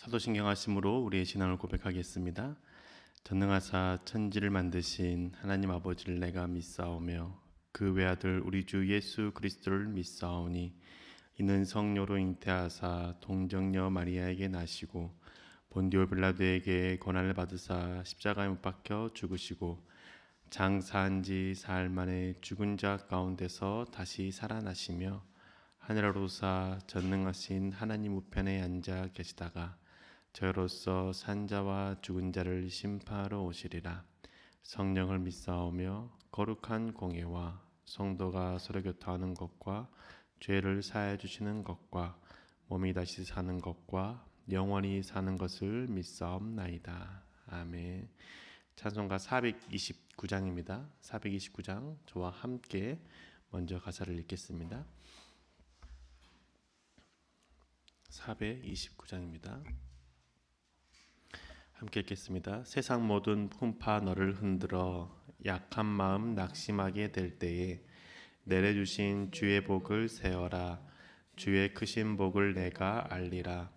사도신경 하심으로 우리의 신앙을 고백하겠습니다. 전능하사 천지를 만드신 하나님 아버지를 내가 믿사오며 그 외아들 우리 주 예수 그리스도를 믿사오니 이는 성녀로 잉태하사 동정녀 마리아에게 나시고 본디오 빌라도에게 고난을 받으사 십자가에 못 박혀 죽으시고 장사한 지 사흘 만에 죽은 자 가운데서 다시 살아나시며 하늘로 오사 전능하신 하나님 우편에 앉아 계시다가 저로서 산자와 죽은 자를 심판하러 오시리라. 성령을 믿사오며 거룩한 공예와 성도가 서로 교통하는 것과 죄를 사해 주시는 것과 몸이 다시 사는 것과 영원히 사는 것을 믿사옵나이다. 아멘. 찬송가 429장입니다. 429장 저와 함께 먼저 가사를 읽겠습니다. 429장입니다. 함께 읽겠습니다. 세상 모든 풍파 너를 흔들어 약한 마음 낙심하게 될 때에 내려주신 주의 복을 세어라. 주의 크신 복을 내가 알리라.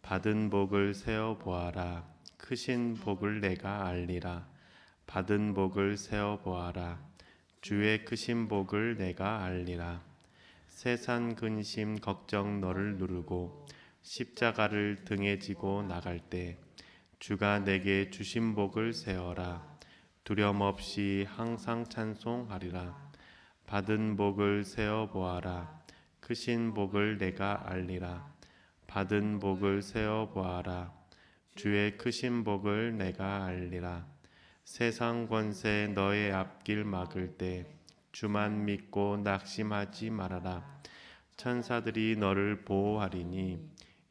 받은 복을 세어 보아라. 크신 복을 내가 알리라. 받은 복을 세어 보아라. 주의 크신 복을 내가 알리라. 세상 근심 걱정 너를 누르고 십자가를 등에 지고 나갈 때 주가 내게 주신 복을 세어라. 두려움 없이 항상 찬송하리라. 받은 복을 세어 보아라. 크신 복을 내가 알리라. 받은 복을 세어 보아라. 주의 크신 복을 내가 알리라. 세상 권세 너의 앞길 막을 때 주만 믿고 낙심하지 말아라. 천사들이 너를 보호하리니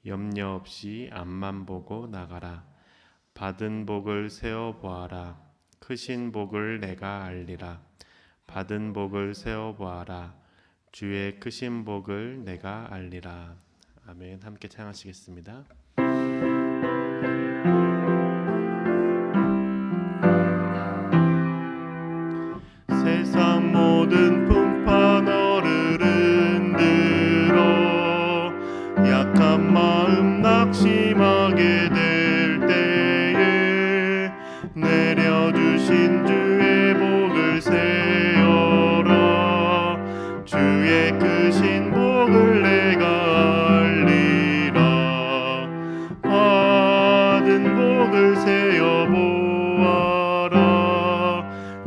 염려 없이 앞만 보고 나가라. 받은 복을 세어 보아라. 크신 복을 내가 알리라. 받은 복을 세어 보아라. 주의 크신 복을 내가 알리라. 아멘. 함께 찬양하시겠습니다. 세상 모든 풍파 너를 흔들어 약한 마음 낙심하게 될 때에 내려주신 주의 복을 세어라. 주의 크신 복을 내가 알리라. 받은 복을 세어 보아라.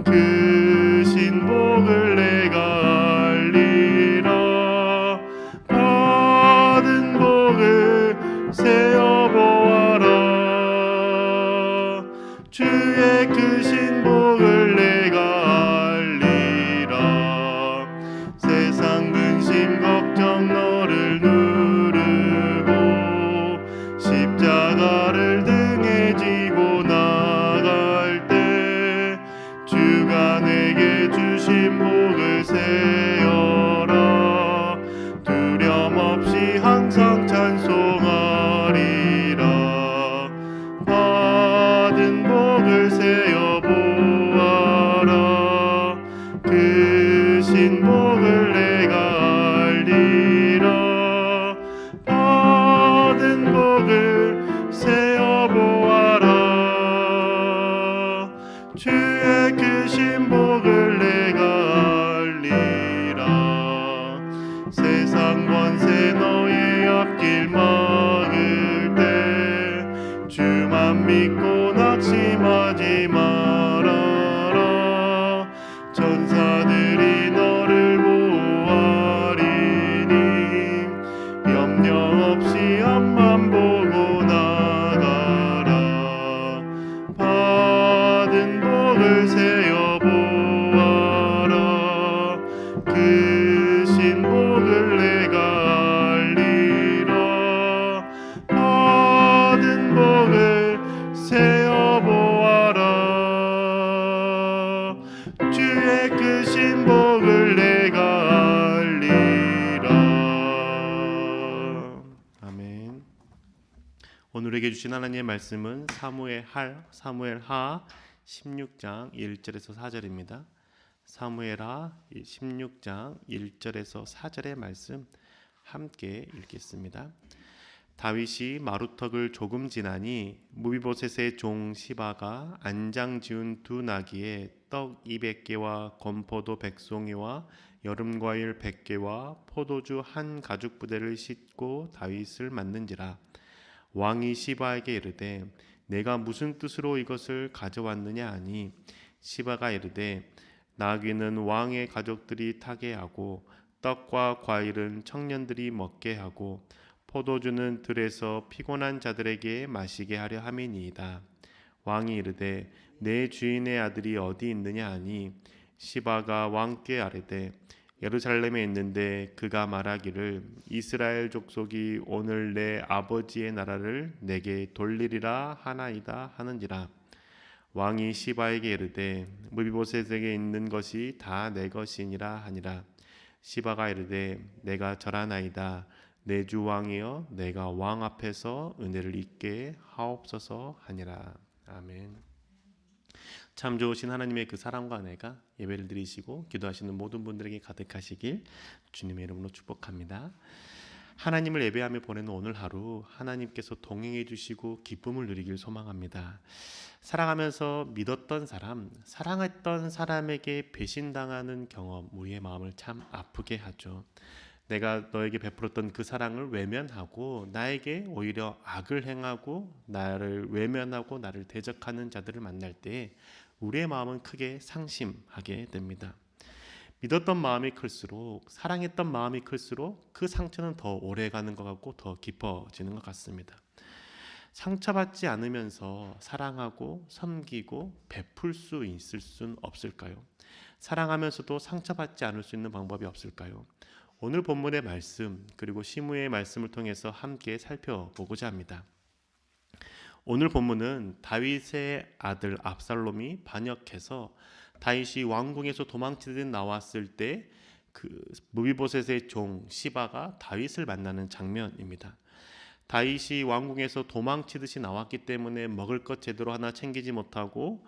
크신 복을 내가 알리라. 받은 복을 세어 보아라. 주의 크신 복을 내가 알리라. 세상 근심 걱정 너를 누르고 십자가를 등에 지고 나갈 때 주가 내게 주신 복을 세어라. 두려움 없이 항상 찬송하리라. 받은 복을 세어 보아라. 크신 복을 내가 알리라. 받은 복을 세어 보아라. 주의 크신 복을 내가 알리라. 세상 권세 너의 앞길 막을 때 주만 믿고 낙심하지 말아라. 천사들이 너를 보호하리니 염려 없이 앞만 보고 나가라. 받은 복을 세어 보아라. 크신 복을 내가 알리라. 받은 복을 세어 보아라. 주의 크신 복을 내가 알리라. 아멘. 오늘에게 주신 하나님의 말씀은 사무엘하 16장 1절에서 4절입니다. 사무엘하 16장 1절에서 4절의 말씀 함께 읽겠습니다. 다윗이 마루턱을 조금 지나니 무비보셋의 종 시바가 안장 지은 두 나귀에 떡 200개와 건포도 100송이와 여름과일 100개와 포도주 한 가죽 부대를 싣고 다윗을 맞는지라. 왕이 시바에게 이르되 내가 무슨 뜻으로 이것을 가져왔느냐 하니 시바가 이르되 나귀는 왕의 가족들이 타게 하고 떡과 과일은 청년들이 먹게 하고 포도주는 들에서 피곤한 자들에게 마시게 하려 함이니이다. 왕이 이르되 내 주인의 아들이 어디 있느냐 하니 시바가 왕께 아뢰되 예루살렘에 있는데 그가 말하기를 이스라엘 족속이 오늘 내 아버지의 나라를 내게 돌리리라 하나이다 하는지라. 왕이 시바에게 이르되 무비보셋에게 있는 것이 다 내 것이니라 하니라. 시바가 이르되 내가 절하나이다. 내 주 왕이여 내가 왕 앞에서 은혜를 입게 하옵소서 하니라. 아멘. 참 좋으신 하나님의 그 사랑과 은혜가 예배를 드리시고 기도하시는 모든 분들에게 가득하시길 주님의 이름으로 축복합니다. 하나님을 예배하며 보내는 오늘 하루 하나님께서 동행해 주시고 기쁨을 누리길 소망합니다. 사랑하면서 믿었던 사람, 사랑했던 사람에게 배신당하는 경험, 우리의 마음을 참 아프게 하죠. 내가 너에게 베풀었던 그 사랑을 외면하고 나에게 오히려 악을 행하고 나를 외면하고 나를 대적하는 자들을 만날 때 우리의 마음은 크게 상심하게 됩니다. 믿었던 마음이 클수록, 사랑했던 마음이 클수록 그 상처는 더 오래가는 것 같고 더 깊어지는 것 같습니다. 상처받지 않으면서 사랑하고 섬기고 베풀 수 있을 순 없을까요? 사랑하면서도 상처받지 않을 수 있는 방법이 없을까요? 오늘 본문의 말씀 그리고 시므의 말씀을 통해서 함께 살펴보고자 합니다. 오늘 본문은 다윗의 아들 압살롬이 반역해서 다윗이 왕궁에서 도망치듯 나왔을 때 그 무비보셋의 종 시바가 다윗을 만나는 장면입니다. 다윗이 왕궁에서 도망치듯이 나왔기 때문에 먹을 것 제대로 하나 챙기지 못하고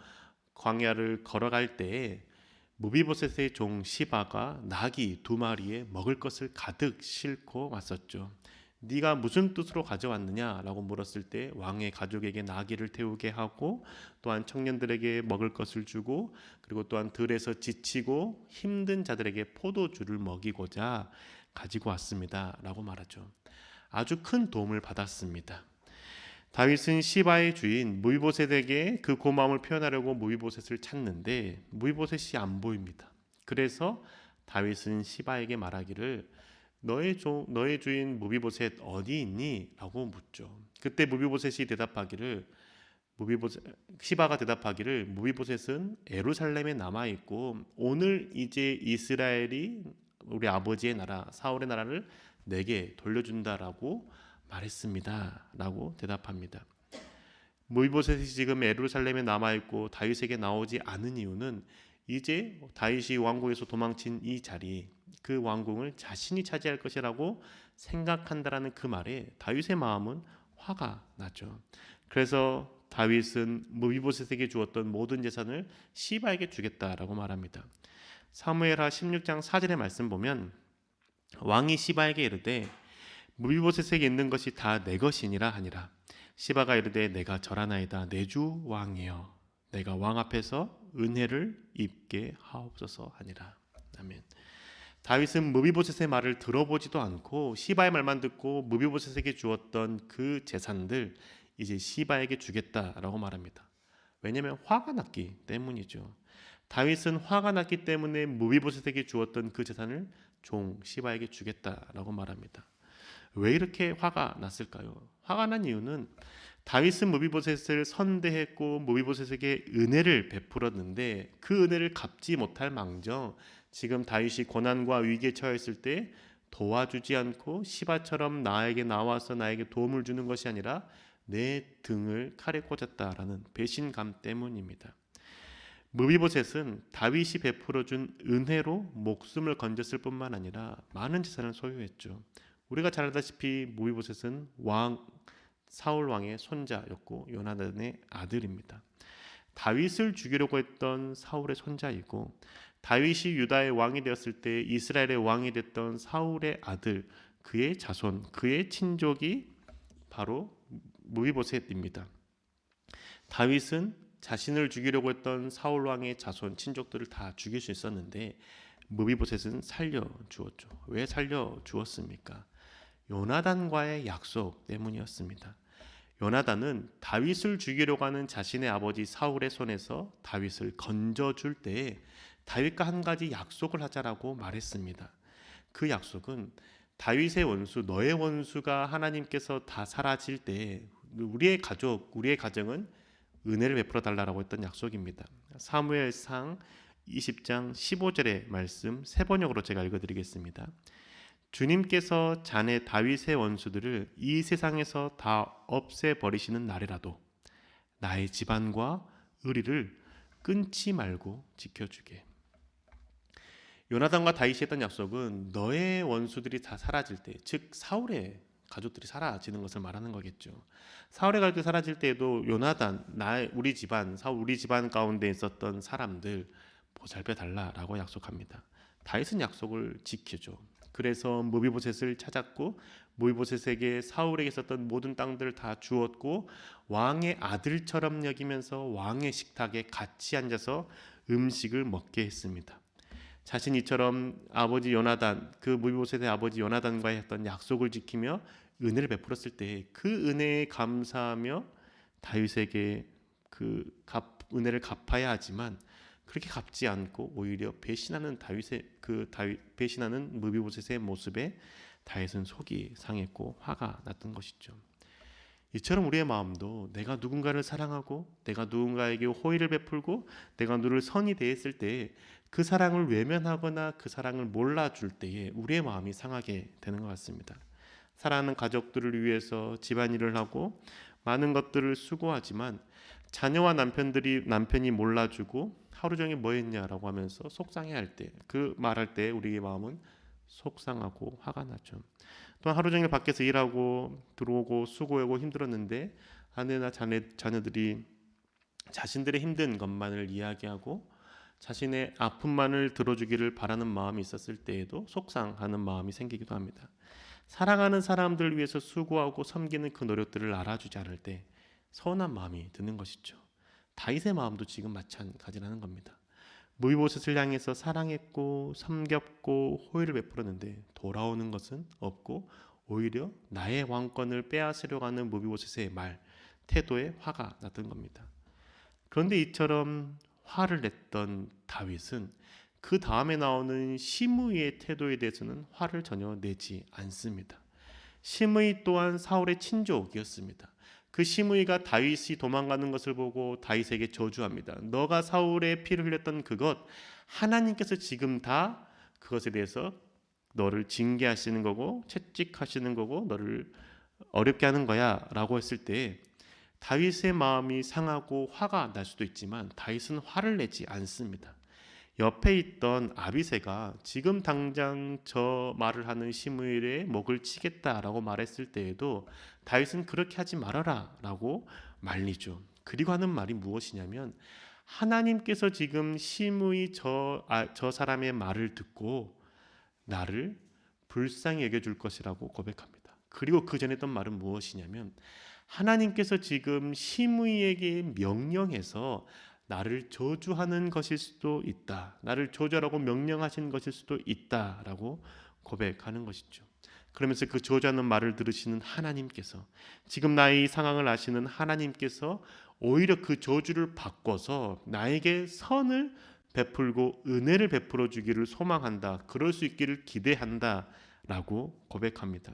광야를 걸어갈 때에 무비보셋의 종 시바가 나귀 2마리에 먹을 것을 가득 싣고 왔었죠. 네가 무슨 뜻으로 가져왔느냐라고 물었을 때 왕의 가족에게 나귀를 태우게 하고 또한 청년들에게 먹을 것을 주고 그리고 또한 들에서 지치고 힘든 자들에게 포도주를 먹이고자 가지고 왔습니다 라고 말하죠. 아주 큰 도움을 받았습니다. 다윗은 시바의 주인 무비보셋에게 그 고마움을 표현하려고 무비보셋을 찾는데 무비보셋이 안 보입니다. 그래서 다윗은 시바에게 말하기를 너의 주인 무비보셋 어디 있니? 라고 묻죠. 그때 무비보셋이 대답하기를 시바가 대답하기를 무비보셋은 예루살렘에 남아 있고 오늘 이제 이스라엘이 우리 아버지의 나라 사울의 나라를 내게 돌려준다라고 말했습니다. 라고 대답합니다. 무비보셋이 지금 예루살렘에 남아 있고 다윗에게 나오지 않은 이유는 이제 다윗이 왕궁에서 도망친 이 자리, 그 왕궁을 자신이 차지할 것이라고 생각한다라는 그 말에 다윗의 마음은 화가 나죠. 그래서 다윗은 무비보셋에게 주었던 모든 재산을 시바에게 주겠다라고 말합니다. 사무엘하 16장 4절의 말씀 보면 왕이 시바에게 이르되 무비보셋에게 있는 것이 다 내 것이니라 하니라. 시바가 이르되 내가 절하나이다. 내 주 왕이여 내가 왕 앞에서 은혜를 입게 하옵소서 하니라. 아멘. 다윗은 무비보셋의 말을 들어보지도 않고 시바의 말만 듣고 무비보셋에게 주었던 그 재산들 이제 시바에게 주겠다라고 말합니다. 왜냐하면 화가 났기 때문이죠. 다윗은 화가 났기 때문에 무비보셋에게 주었던 그 재산을 종 시바에게 주겠다라고 말합니다. 왜 이렇게 화가 났을까요? 화가 난 이유는 다윗은 무비보셋을 선대했고 무비보셋에게 은혜를 베풀었는데 그 은혜를 갚지 못할 망정 지금 다윗이 고난과 위기에 처했을 때 도와주지 않고 시바처럼 나에게 나와서 나에게 도움을 주는 것이 아니라 내 등을 칼에 꽂았다라는 배신감 때문입니다. 무비보셋은 다윗이 베풀어준 은혜로 목숨을 건졌을 뿐만 아니라 많은 재산을 소유했죠. 우리가 잘 알다시피 무비보셋은 사울 왕의 손자였고 요나단의 아들입니다. 다윗을 죽이려고 했던 사울의 손자이고 다윗이 유다의 왕이 되었을 때 이스라엘의 왕이 됐던 사울의 아들, 그의 자손, 그의 친족이 바로 무비보셋입니다. 다윗은 자신을 죽이려고 했던 사울 왕의 자손 친족들을 다 죽일 수 있었는데 무비보셋은 살려 주었죠. 왜 살려 주었습니까? 요나단과의 약속 때문이었습니다. 요나단은 다윗을 죽이려고 하는 자신의 아버지 사울의 손에서 다윗을 건져줄 때에 다윗과 한 가지 약속을 하자라고 말했습니다. 그 약속은 다윗의 원수, 너의 원수가 하나님께서 다 사라질 때 우리의 가족, 우리의 가정은 은혜를 베풀어 달라고 했던 약속입니다. 사무엘상 20장 15절의 말씀 세 번역으로 제가 읽어드리겠습니다. 주님께서 자네 다윗의 원수들을 이 세상에서 다 없애버리시는 날에라도 나의 집안과 의리를 끊지 말고 지켜주게. 요나단과 다윗이 했던 약속은 너의 원수들이 다 사라질 때, 즉 사울의 가족들이 사라지는 것을 말하는 거겠죠. 사울의 가족들이 사라질 때에도 요나단, 우리 집안, 사울 우리 집안 가운데 있었던 사람들 보살펴 달라라고 약속합니다. 다윗은 약속을 지키죠. 그래서 무비보셋을 찾았고 무비보셋에게 사울에게 있었던 모든 땅들을 다 주었고 왕의 아들처럼 여기면서 왕의 식탁에 같이 앉아서 음식을 먹게 했습니다. 자신 이처럼 아버지 요나단, 그 무비보셋의 아버지 요나단과 했던 약속을 지키며 은혜를 베풀었을 때 그 은혜에 감사하며 다윗에게 은혜를 갚아야 하지만 그렇게 갚지 않고 오히려 배신하는 배신하는 무비보셋의 모습에 다윗은 속이 상했고 화가 났던 것이죠. 이처럼 우리의 마음도 내가 누군가를 사랑하고 내가 누군가에게 호의를 베풀고 내가 누를 선이 대했을 때 그 사랑을 외면하거나 그 사랑을 몰라줄 때에 우리의 마음이 상하게 되는 것 같습니다. 사랑하는 가족들을 위해서 집안일을 하고 많은 것들을 수고하지만 자녀와 남편이 몰라주고 하루 종일 뭐 했냐라고 하면서 속상해할 때, 그 말할 때 우리의 마음은 속상하고 화가 나죠. 또 하루 종일 밖에서 일하고 들어오고 수고하고 힘들었는데 아내나 자녀들이 자신들의 힘든 것만을 이야기하고 자신의 아픔만을 들어주기를 바라는 마음이 있었을 때에도 속상하는 마음이 생기기도 합니다. 사랑하는 사람들 위해서 수고하고 섬기는 그 노력들을 알아주지 않을 때 서운한 마음이 드는 것이죠. 다윗의 마음도 지금 마찬가지라는 겁니다. 무비보셋을 향해서 사랑했고 섬겼고 호의를 베풀었는데 돌아오는 것은 없고 오히려 나의 왕권을 빼앗으려고 하는 무비보셋의 태도에 화가 났던 겁니다. 그런데 이처럼 화를 냈던 다윗은 그 다음에 나오는 시므이의 태도에 대해서는 화를 전혀 내지 않습니다. 시므이 또한 사울의 친족이었습니다. 그 시므이가 다윗이 도망가는 것을 보고 다윗에게 저주합니다. 너가 사울의 피를 흘렸던 그것, 하나님께서 지금 다 그것에 대해서 너를 징계하시는 거고 채찍하시는 거고 너를 어렵게 하는 거야 라고 했을 때 다윗의 마음이 상하고 화가 날 수도 있지만 다윗은 화를 내지 않습니다. 옆에 있던 아비새가 지금 당장 저 말을 하는 시므엘의 목을 치겠다라고 말했을 때에도 다윗은 그렇게 하지 말아라 라고 말리죠. 그리고 하는 말이 무엇이냐면 하나님께서 지금 시므이 저 사람의 말을 듣고 나를 불쌍히 여겨줄 것이라고 고백합니다. 그리고 그 전에 했던 말은 무엇이냐면 하나님께서 지금 시므이에게 명령해서 나를 저주하는 것일 수도 있다. 나를 저주하라고 명령하신 것일 수도 있다라고 고백하는 것이죠. 그러면서 그 저주하는 말을 들으시는 하나님께서 지금 나의 상황을 아시는 하나님께서 오히려 그 저주를 바꿔서 나에게 선을 베풀고 은혜를 베풀어 주기를 소망한다. 그럴 수 있기를 기대한다라고 고백합니다.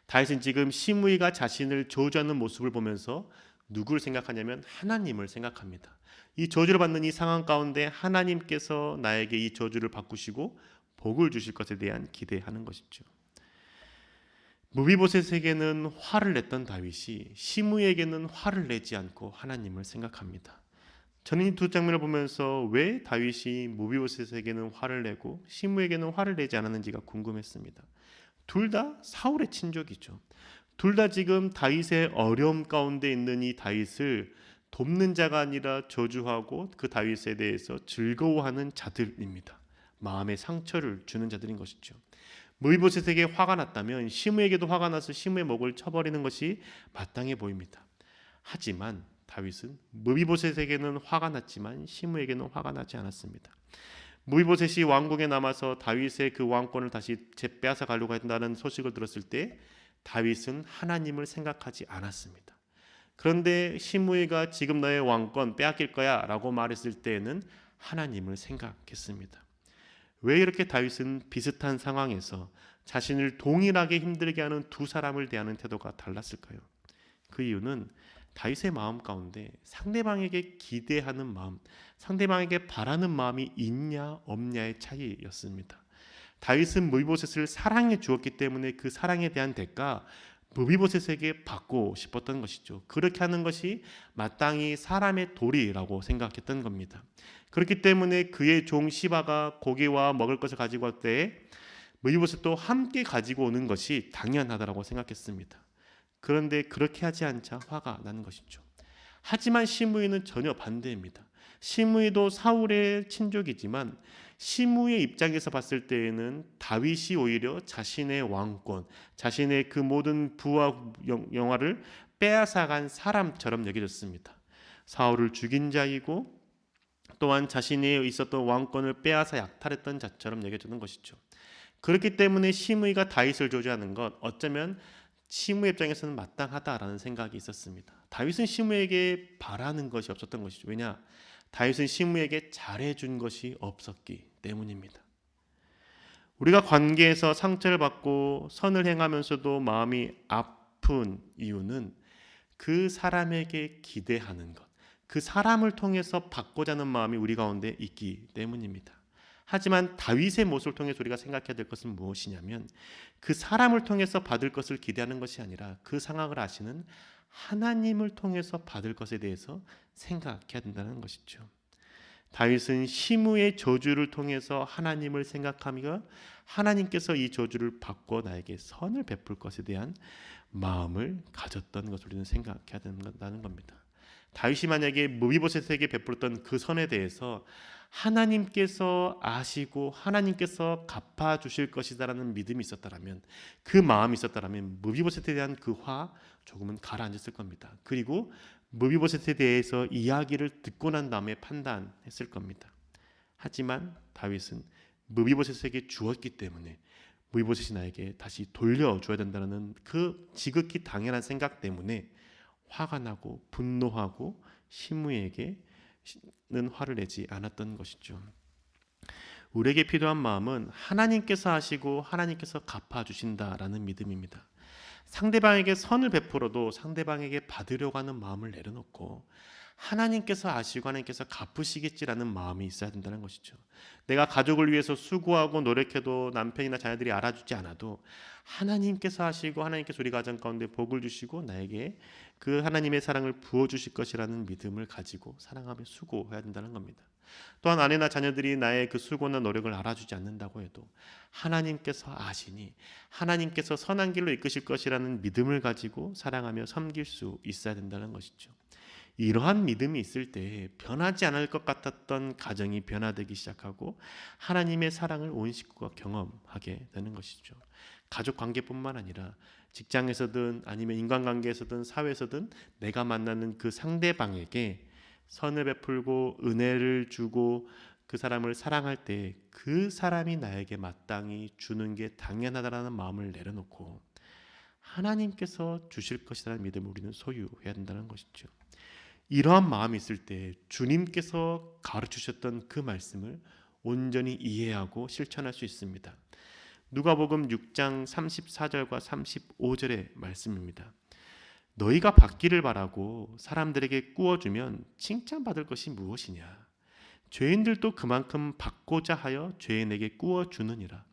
다윗은 지금 시므이가 자신을 저주하는 모습을 보면서 누구를 생각하냐면 하나님을 생각합니다. 이 저주를 받는 이 상황 가운데 하나님께서 나에게 이 저주를 바꾸시고 복을 주실 것에 대한 기대하는 것이죠. 무비보셋에게는 화를 냈던 다윗이 시므이에게는 화를 내지 않고 하나님을 생각합니다. 저는 이 두 장면을 보면서 왜 다윗이 무비보셋에게는 화를 내고 시므이에게는 화를 내지 않았는지가 궁금했습니다. 둘 다 사울의 친족이죠. 둘 다 지금 다윗의 어려움 가운데 있는 이 다윗을 돕는 자가 아니라 저주하고 그 다윗에 대해서 즐거워하는 자들입니다. 마음의 상처를 주는 자들인 것이죠. 무비보셋에게 화가 났다면 시므에게도 화가 나서 시므의 목을 쳐버리는 것이 마땅해 보입니다. 하지만 다윗은 무비보셋에게는 화가 났지만 시므에게는 화가 나지 않았습니다. 무비보셋이 왕궁에 남아서 다윗의 그 왕권을 다시 빼앗아 가려고 한다는 소식을 들었을 때 다윗은 하나님을 생각하지 않았습니다. 그런데 시므이가 지금 너의 왕권 빼앗길 거야 라고 말했을 때에는 하나님을 생각했습니다. 왜 이렇게 다윗은 비슷한 상황에서 자신을 동일하게 힘들게 하는 두 사람을 대하는 태도가 달랐을까요? 그 이유는 다윗의 마음 가운데 상대방에게 기대하는 마음, 상대방에게 바라는 마음이 있냐 없냐의 차이였습니다. 다윗은 무비보셋을 사랑해 주었기 때문에 그 사랑에 대한 대가 무비보셋에게 받고 싶었던 것이죠. 그렇게 하는 것이 마땅히 사람의 도리라고 생각했던 겁니다. 그렇기 때문에 그의 종 시바가 고기와 먹을 것을 가지고 올 때에 무비보셋도 함께 가지고 오는 것이 당연하다고 생각했습니다. 그런데 그렇게 하지 않자 화가 나는 것이죠. 하지만 시므이는 전혀 반대입니다. 시므이도 사울의 친족이지만 시므이의 입장에서 봤을 때에는 다윗이 오히려 자신의 왕권, 자신의 그 모든 부와 영화를 빼앗아간 사람처럼 여겨졌습니다. 사울을 죽인 자이고 또한 자신이 있었던 왕권을 빼앗아 약탈했던 자처럼 여겨지는 것이죠. 그렇기 때문에 시므이가 다윗을 저주하는 것 어쩌면 시므의 입장에서는 마땅하다라는 생각이 있었습니다. 다윗은 시므에게 바라는 것이 없었던 것이죠. 왜냐? 다윗은 시므에게 잘해준 것이 없었기 때문입니다. 우리가 관계에서 상처를 받고 선을 행하면서도 마음이 아픈 이유는 그 사람에게 기대하는 것, 그 사람을 통해서 받고자 하는 마음이 우리 가운데 있기 때문입니다. 하지만 다윗의 모습을 통해서 우리가 생각해야 될 것은 무엇이냐면 그 사람을 통해서 받을 것을 기대하는 것이 아니라 그 상황을 아시는 하나님을 통해서 받을 것에 대해서 생각해야 된다는 것이죠. 다윗은 시므의 저주를 통해서 하나님을 생각하며 하나님께서 이 저주를 바꿔 나에게 선을 베풀 것에 대한 마음을 가졌던 것을 우리는 생각해야 된다는 겁니다. 다윗이 만약에 무비보셋에게 베풀었던 그 선에 대해서 하나님께서 아시고 하나님께서 갚아주실 것이다라는 믿음이 있었다라면, 그 마음이 있었다라면 무비보셋에 대한 그 화 조금은 가라앉았을 겁니다. 그리고 무비보셋에 대해서 이야기를 듣고 난 다음에 판단했을 겁니다. 하지만 다윗은 무비보셋에게 주었기 때문에 무비보셋이 나에게 다시 돌려줘야 된다는 그 지극히 당연한 생각 때문에 화가 나고 분노하고 시므에게는 화를 내지 않았던 것이죠. 우리에게 필요한 마음은 하나님께서 하시고 하나님께서 갚아주신다라는 믿음입니다. 상대방에게 선을 베풀어도 상대방에게 받으려고 하는 마음을 내려놓고 하나님께서 아시고 하나님께서 갚으시겠지라는 마음이 있어야 된다는 것이죠. 내가 가족을 위해서 수고하고 노력해도 남편이나 자녀들이 알아주지 않아도 하나님께서 하시고 하나님께서 우리 가정 가운데 복을 주시고 나에게 그 하나님의 사랑을 부어주실 것이라는 믿음을 가지고 사랑하며 수고해야 된다는 겁니다. 또한 아내나 자녀들이 나의 그 수고나 노력을 알아주지 않는다고 해도 하나님께서 아시니 하나님께서 선한 길로 이끄실 것이라는 믿음을 가지고 사랑하며 섬길 수 있어야 된다는 것이죠. 이러한 믿음이 있을 때 변하지 않을 것 같았던 가정이 변화되기 시작하고 하나님의 사랑을 온 식구가 경험하게 되는 것이죠. 가족 관계뿐만 아니라 직장에서든 아니면 인간관계에서든 사회에서든 내가 만나는 그 상대방에게 선을 베풀고 은혜를 주고 그 사람을 사랑할 때 그 사람이 나에게 마땅히 주는 게 당연하다라는 마음을 내려놓고 하나님께서 주실 것이라는 믿음을 우리는 소유해야 된다는 것이죠. 이러한 마음이 있을 때 주님께서 가르치셨던 그 말씀을 온전히 이해하고 실천할 수 있습니다. 누가복음 6장 34절과 35절의 말씀입니다. 너희가 받기를 바라고 사람들에게 꾸어주면 칭찬받을 것이 무엇이냐? 죄인들도 그만큼 받고자 하여 죄인에게 꾸어주느니라.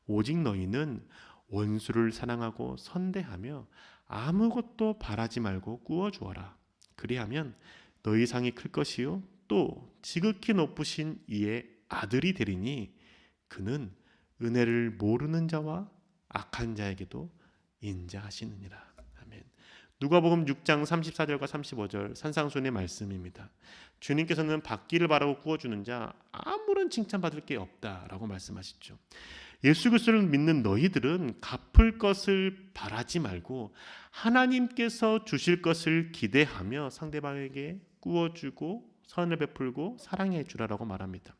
오직 너희는 원수를 사랑하고 선대하며 아무것도 바라지 말고 꾸어주어라. 그리하면 너희 상이 클 것이요 또 지극히 높으신 이의 아들이 되리니 그는 은혜를 모르는 자와 악한 자에게도 인자하시느니라. 아멘. 누가복음 6장 34절과 35절 산상수훈의 말씀입니다. 주님께서는 받기를 바라고 꾸어주는 자 아무런 칭찬받을 게 없다라고 말씀하시죠. 예수 그리스도를 믿는 너희들은 갚을 것을 바라지 말고 하나님께서 주실 것을 기대하며 상대방에게 꾸어주고 선을 베풀고 사랑해 주라라고 말합니다.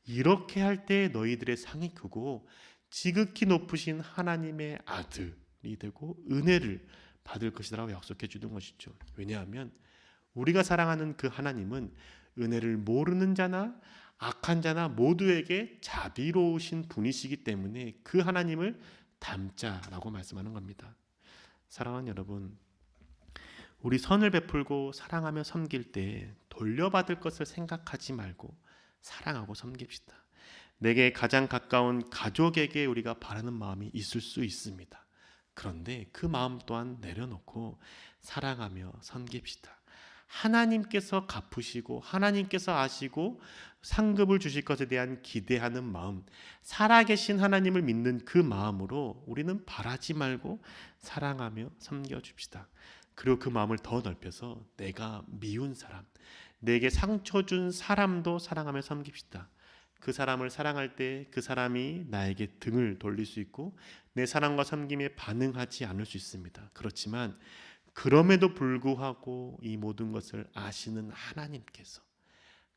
이렇게 할 때 너희들의 상이 크고 지극히 높으신 하나님의 아들이 되고 은혜를 받을 것이라고 약속해 주는 것이죠. 왜냐하면 우리가 사랑하는 그 하나님은 은혜를 모르는 자나 악한 자나 모두에게 자비로우신 분이시기 때문에 그 하나님을 닮자라고 말씀하는 겁니다. 사랑하는 여러분, 우리 선을 베풀고 사랑하며 섬길 때 돌려받을 것을 생각하지 말고 사랑하고 섬깁시다. 내게 가장 가까운 가족에게 우리가 바라는 마음이 있을 수 있습니다. 그런데 그 마음 또한 내려놓고 사랑하며 섬깁시다. 하나님께서 갚으시고 하나님께서 아시고 상급을 주실 것에 대한 기대하는 마음, 살아계신 하나님을 믿는 그 마음으로 우리는 바라지 말고 사랑하며 섬겨줍시다. 그리고 그 마음을 더 넓혀서 내가 미운 사람, 내게 상처 준 사람도 사랑하며 섬깁시다. 그 사람을 사랑할 때 그 사람이 나에게 등을 돌릴 수 있고 내 사랑과 섬김에 반응하지 않을 수 있습니다. 그렇지만 그럼에도 불구하고 이 모든 것을 아시는 하나님께서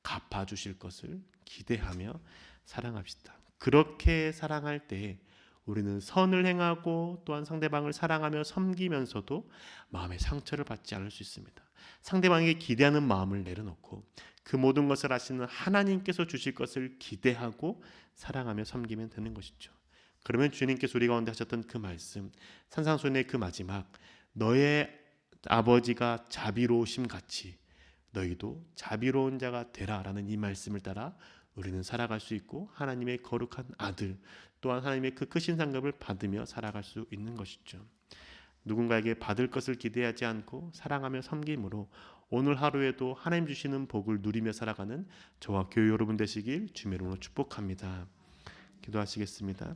갚아주실 것을 기대하며 사랑합시다. 그렇게 사랑할 때 우리는 선을 행하고 또한 상대방을 사랑하며 섬기면서도 마음의 상처를 받지 않을 수 있습니다. 상대방에게 기대하는 마음을 내려놓고 그 모든 것을 아시는 하나님께서 주실 것을 기대하고 사랑하며 섬기면 되는 것이죠. 그러면 주님께서 우리 가운데 하셨던 그 말씀, 산상수훈의 그 마지막, 너의 아버지가 자비로우심 같이 너희도 자비로운 자가 되라라는 이 말씀을 따라 우리는 살아갈 수 있고 하나님의 거룩한 아들 또한 하나님의 그 크신 상급을 받으며 살아갈 수 있는 것이죠. 누군가에게 받을 것을 기대하지 않고 사랑하며 섬김으로 오늘 하루에도 하나님 주시는 복을 누리며 살아가는 저와 교회 여러분 되시길 주님의 이름으로 축복합니다. 기도하시겠습니다.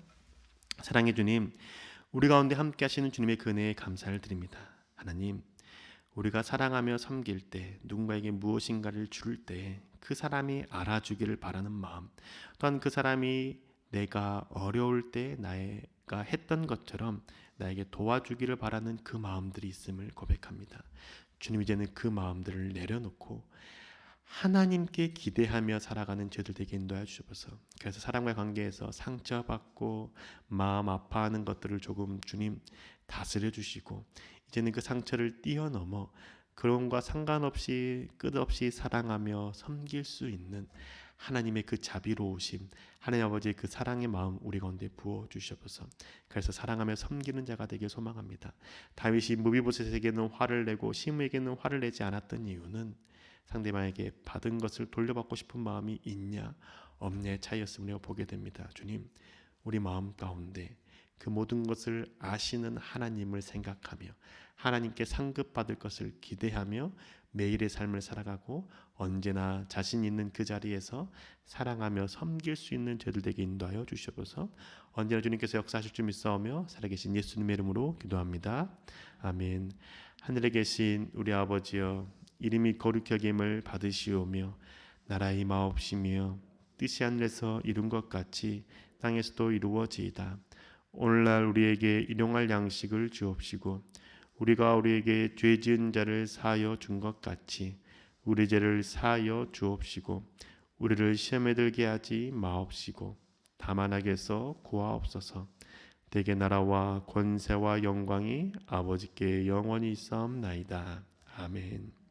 사랑의 주님, 우리 가운데 함께 하시는 주님의 그 은혜에 감사를 드립니다. 하나님, 우리가 사랑하며 섬길 때 누군가에게 무엇인가를 줄 때 그 사람이 알아주기를 바라는 마음, 또한 그 사람이 내가 어려울 때 나가 했던 것처럼 나에게 도와주기를 바라는 그 마음들이 있음을 고백합니다. 주님, 이제는 그 마음들을 내려놓고 하나님께 기대하며 살아가는 저희들 되게 인도하여 주셔서, 그래서 사람과의 관계에서 상처받고 마음 아파하는 것들을 조금 주님 다스려 주시고 이제는 그 상처를 뛰어넘어 그런과 상관없이 끝없이 사랑하며 섬길 수 있는 하나님의 그 자비로우심, 하나님 아버지의 그 사랑의 마음 우리 가운데 부어 주셔서 그래서 사랑하며 섬기는 자가 되길 소망합니다. 다윗이 무비보셋에게는 화를 내고 시므에게는 화를 내지 않았던 이유는 상대방에게 받은 것을 돌려받고 싶은 마음이 있냐 없냐의 차이였음을 보게 됩니다. 주님, 우리 마음 가운데 그 모든 것을 아시는 하나님을 생각하며 하나님께 상급받을 것을 기대하며 매일의 삶을 살아가고 언제나 자신 있는 그 자리에서 사랑하며 섬길 수 있는 저희들 되게 인도하여 주시옵소서. 언제나 주님께서 역사하실 줄 믿사오며 살아계신 예수님의 이름으로 기도합니다. 아멘. 하늘에 계신 우리 아버지여, 이름이 거룩히 여김을 받으시오며 나라의 마옵시며 뜻이 하늘에서 이룬 것 같이 땅에서도 이루어지이다. 오늘날 우리에게 일용할 양식을 주옵시고 우리가 우리에게 죄 지은 자를 사하여 준 것 같이 우리 죄를 사하여 주옵시고 우리를 시험에 들게 하지 마옵시고 다만 악에서 구하옵소서. 대개 나라와 권세와 영광이 아버지께 영원히 있사옵나이다. 아멘.